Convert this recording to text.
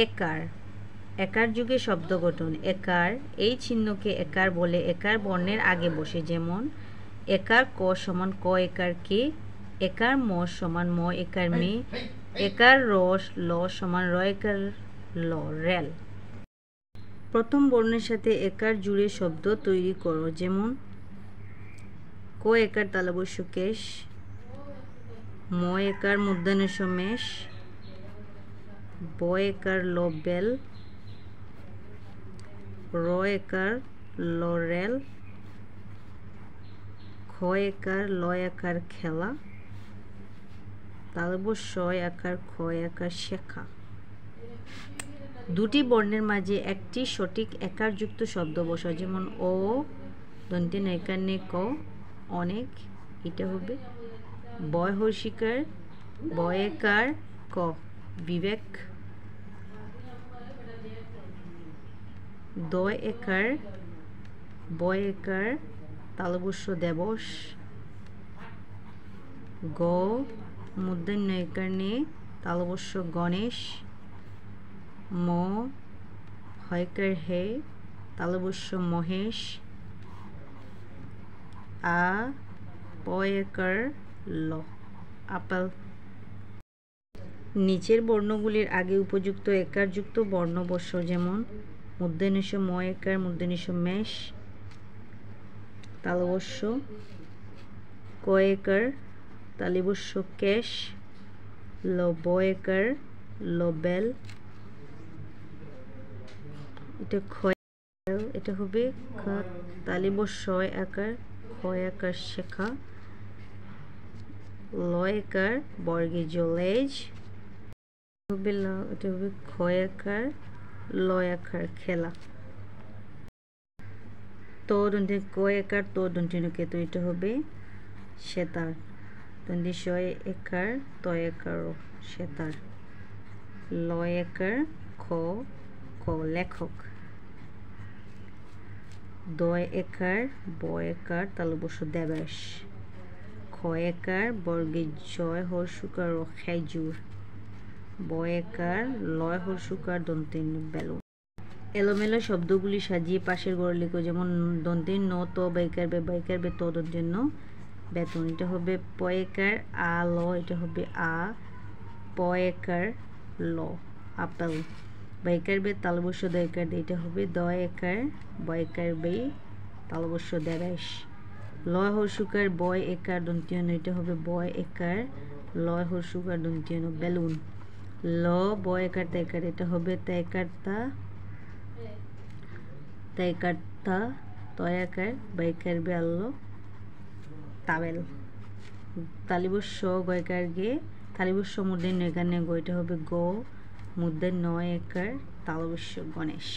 একার, একার যুগে শব্দ গঠন। একার, এই চিহ্নকে একার বলে। একার বর্ণের আগে বসে, যেমন একার ক সমান ক একার কে, একার ম সমান ম একার মে, একার র ল সমান র একার ল রেল। প্রথম বর্ণের সাথে একার জুড়ে শব্দ তৈরি করো, যেমন ক একার তালব্য কেশ, ম একার মূর্ধন্য মেষ, ব একার ল বেল, র একার ল রেল, খ একার ল একার খেলা, তালব্য শ একার খ একার শেখা। দুটি বর্ণের মাঝে একটি সঠিক একারযুক্ত শব্দ বসা, যেমন ও দন্তে নৈকার নে ক অনেক, এটা হবে বয় হর্ষিকার বয়কার ক বিবেক, দয় একার বয় একার তালবস্য দেবস, গ মূর্ধন্য একার নে তালবস্য গণেশ, ম হয়কার হে তালবস্য মহেশ, আ পয়কার ল আপেল। নিচের বর্ণগুলির আগে উপযুক্ত একারযুক্ত বর্ণ বর্ষ, যেমন মূর্ধন্য ম একার মূর্ধন্য মেষ তালবস্য, ক একার তালিবস্য কেশ, ল ব একার ল বেল, এটা খ, এটা হবে খ তালিবস্য একার খ একার শেখা, ল একার বর্গে জলেজ, হবে ল, এটা হবে খ একার ল একার খেলা। তো দন্তে ক একার তো দন্তে কেতু, এটা হবে সেতার, দন্তে শ একার ত একার সেতার, ল একার খ ক লেখক, দয় একার ব একার তালবস্য দেবেশ, খ একার বর্গে জয় হর্ষুকার খেজুর, ব একার লয় হর্ষুকার দন্তে বেলুন। এলোমেলো শব্দগুলি সাজিয়ে পাশের ঘরে লিখো, যেমন দন্তে ন ত বাইকার বে বাইকার বে ত দন্তে ন বেতন, এটা হবে প একার আ ল, এটা হবে আ প একার ল আপেল, বাইকার বে তালবস্য দয়কার দে, এটা হবে দ একার বয়কার বে তালবস্য দেবেশ, লয় হর্ষুকার বয় একার দন্তীয় ন, এটা হবে বয় একার লয় হর্ষুকার দন্তীয় ন বেলুন, ল ব একার তাইকার, এটা হবে তাইকার তা তাইকার তা তয়াকার বাইকার বে আল্ল তাবেল, তালিবস্য গয়কার গে তালিবস্য মূর্ধন্য একার নে গ, এটা হবে গ মূর্ধন্য একার তালবস্য গণেশ।